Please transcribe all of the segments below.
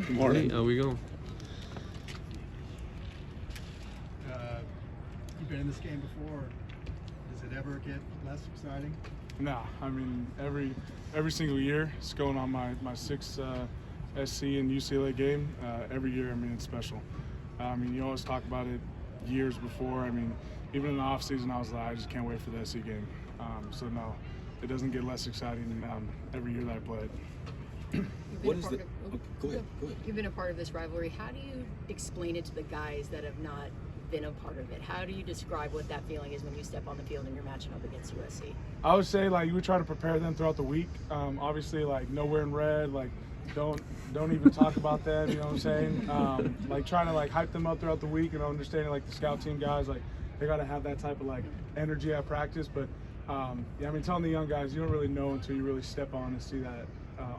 Good morning. Hey, how we going? You've been in this game before. Does it ever get less exciting? No, I mean every single year. It's going on my sixth SC and UCLA game. Every year, I mean, it's special. I mean, you always talk about it years before. I mean, even in the off season, I was like, I just can't wait for the SC game. So no, it doesn't get less exciting every year that I play it. What is the? Go ahead. You've been a part of this rivalry. How do you explain it to the guys that have not been a part of it? How do you describe what that feeling is when you step on the field and you're matching up against USC? I would say like you would try to prepare them throughout the week. Obviously, like no wearing red, like don't even talk about that. You know what I'm saying? Like trying to like hype them up throughout the week and understanding like the scout team guys, like they got to have that type of like energy at practice. But yeah, I mean, telling the young guys, you don't really know until you really step on and see that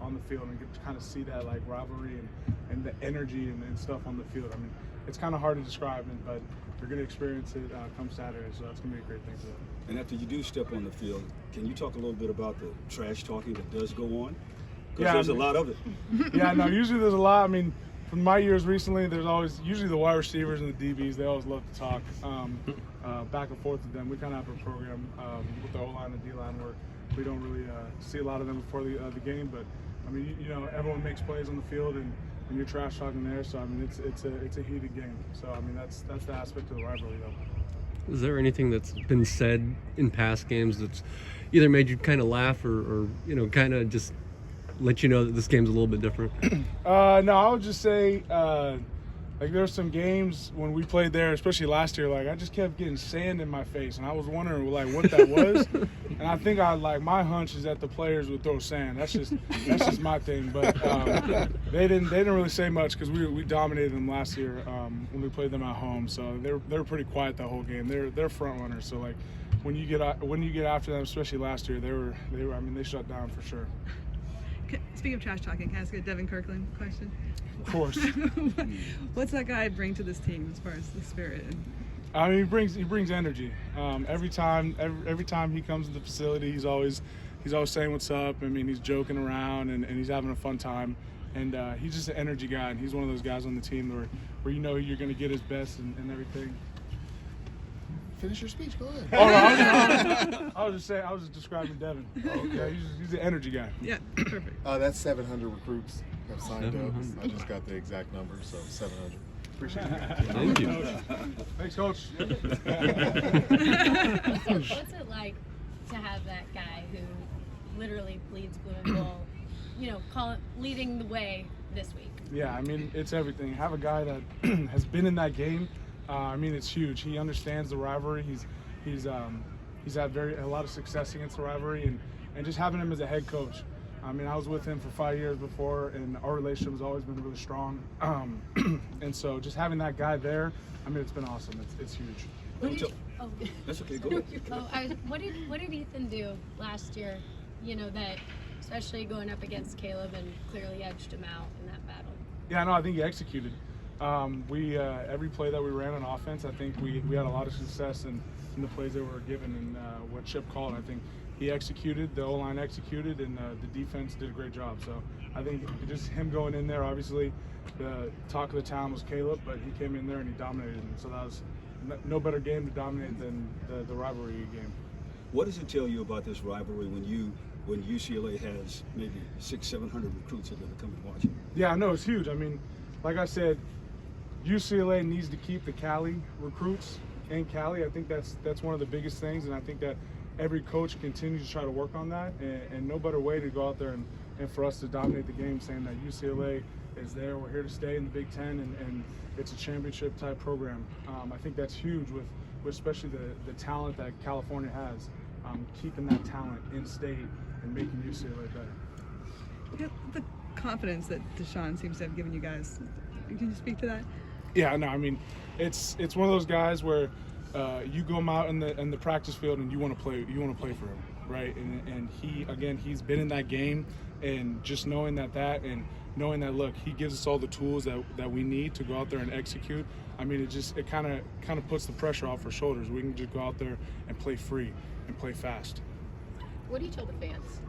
on the field and get to kind of see that like rivalry and the energy and stuff on the field. I mean, it's kind of hard to describe, but you're going to experience it come Saturday, so that's going to be a great thing for them. And after you do step on the field, can you talk a little bit about the trash talking that does go on? Because there's a lot of it. Yeah, no, usually there's a lot. I mean, from my years recently, there's always, usually the wide receivers and the DBs, they always love to talk back and forth with them. We kind of have a program with the O-line and D-line where we don't really see a lot of them before the game, but I mean, you know, everyone makes plays on the field and you're trash talking there, so I mean, it's a heated game. So I mean, that's the aspect of the rivalry, though. Is there anything that's been said in past games that's either made you kind of laugh or you know, kind of just let you know that this game's a little bit different? No, I would just say like there's some games when we played there, especially last year, like I just kept getting sand in my face, and I was wondering like what that was. And I think my hunch is that the players would throw sand. That's just my thing. But they didn't really say much because we dominated them last year when we played them at home. So they're pretty quiet the whole game. They're front runners. So like when you get after them, especially last year, they were I mean, they shut down for sure. Speaking of trash talking, can I ask a Devin Kirkland question? Of course. What's that guy bring to this team as far as the spirit? I mean, he brings energy. Every time he comes to the facility, he's always saying what's up. I mean, he's joking around and he's having a fun time. And he's just an energy guy, and he's one of those guys on the team where you know you're going to get his best and everything. Finish your speech. Go ahead. Oh, no, I was just describing Devin. Yeah, he's an energy guy. Yeah, perfect. That's 700 recruits have signed up. I just got the exact number, so 700. Appreciate it. Thank you. Thanks, Coach. What's it like to have that guy who literally bleeds blue and gold, you know, leading the way this week? Yeah, I mean, it's everything. Have a guy that has been in that game. I mean, it's huge. He understands the rivalry. He's had a lot of success against the rivalry, and just having him as a head coach. I mean, I was with him for 5 years before, and our relationship has always been really strong. And so, just having that guy there, I mean, it's been awesome. It's huge. That's okay. Go ahead. What did Ethan do last year? You know, that especially going up against Caleb and clearly edged him out in that battle. Yeah, no, I think he executed. Every play that we ran on offense, I think we had a lot of success in the plays that were given and what Chip called. I think he executed, the O-line executed, and the defense did a great job. So I think just him going in there, obviously the talk of the town was Caleb, but he came in there and he dominated them. So that was no better game to dominate than the rivalry game. What does it tell you about this rivalry when UCLA has maybe 600-700 recruits that are going to come and watch it? Yeah, I know, it's huge. I mean, like I said, UCLA needs to keep the Cali recruits in Cali. I think that's one of the biggest things, and I think that every coach continues to try to work on that, and no better way to go out there and for us to dominate the game, saying that UCLA is there, we're here to stay in the Big Ten, and it's a championship type program. I think that's huge with especially the talent that California has, keeping that talent in state and making UCLA better. Yeah, the confidence that Deshaun seems to have given you guys. Can you speak to that? Yeah, no, I mean, it's one of those guys where you go out in the practice field and you want to play for him, right? And he's been in that game, and just knowing that and knowing that, look, he gives us all the tools that we need to go out there and execute. I mean, it kind of puts the pressure off our shoulders. We can just go out there and play free and play fast. What do you tell the fans?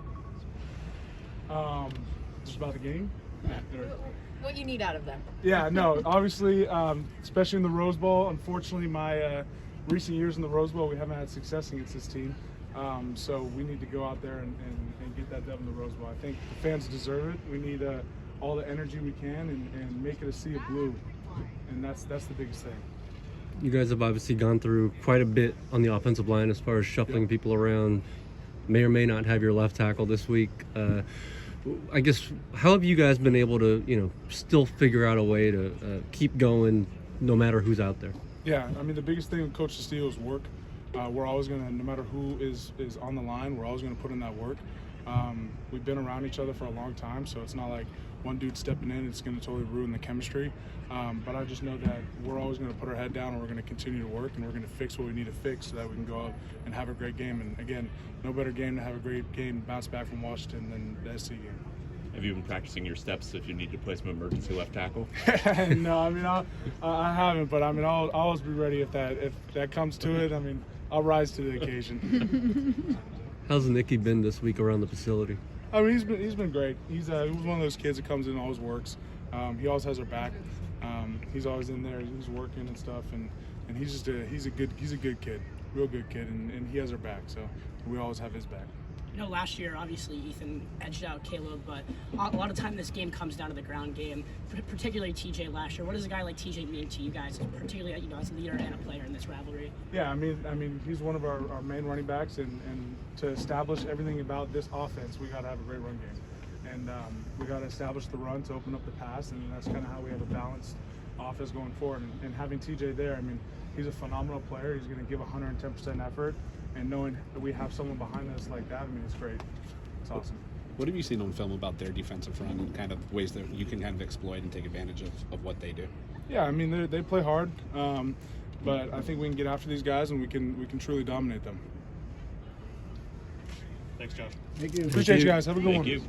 Just about the game. what you need out of them. Yeah, no, obviously, especially in the Rose Bowl. Unfortunately, my recent years in the Rose Bowl, we haven't had success against this team. So we need to go out there and get that dub in the Rose Bowl. I think the fans deserve it. We need all the energy we can and make it a sea of blue. And that's the biggest thing. You guys have obviously gone through quite a bit on the offensive line as far as shuffling people around. May or may not have your left tackle this week. I guess, how have you guys been able to, still figure out a way to keep going no matter who's out there? Yeah, I mean, the biggest thing with Coach Castillo is work. We're always going to, no matter who is on the line, we're always going to put in that work. We've been around each other for a long time, so it's not like one dude stepping in, it's going to totally ruin the chemistry. But I just know that we're always going to put our head down and we're going to continue to work and we're going to fix what we need to fix so that we can go out and have a great game. And again, no better game to have a great game, bounce back from Washington than the SC game. Have you been practicing your steps if you need to play some emergency left tackle? No, I mean, I haven't, but I mean, I'll always be ready if that comes to it. I mean, I'll rise to the occasion. How's Nicky been this week around the facility? I mean, he's been great. He was one of those kids that comes in and always works. He always has our back. He's always in there. He's working and stuff, and he's just he's a good kid, real good kid, and he has our back. So we always have his back. Last year, obviously, Ethan edged out Caleb, but a lot of time this game comes down to the ground game, particularly TJ last year. What does a guy like TJ mean to you guys, particularly, as a leader and a player in this rivalry? Yeah, I mean, he's one of our main running backs, and to establish everything about this offense, we got to have a great run game. And we got to establish the run to open up the pass, and that's kind of how we have a balanced offense going forward. And having TJ there, I mean, he's a phenomenal player. He's going to give 110% effort. And knowing that we have someone behind us like that, I mean, it's great. It's awesome. What have you seen on film about their defensive front and kind of ways that you can kind of exploit and take advantage of what they do? Yeah, I mean, they play hard, but I think we can get after these guys and we can truly dominate them. Thanks, Josh. Thank you. Appreciate you guys. Have a good one. Thank you.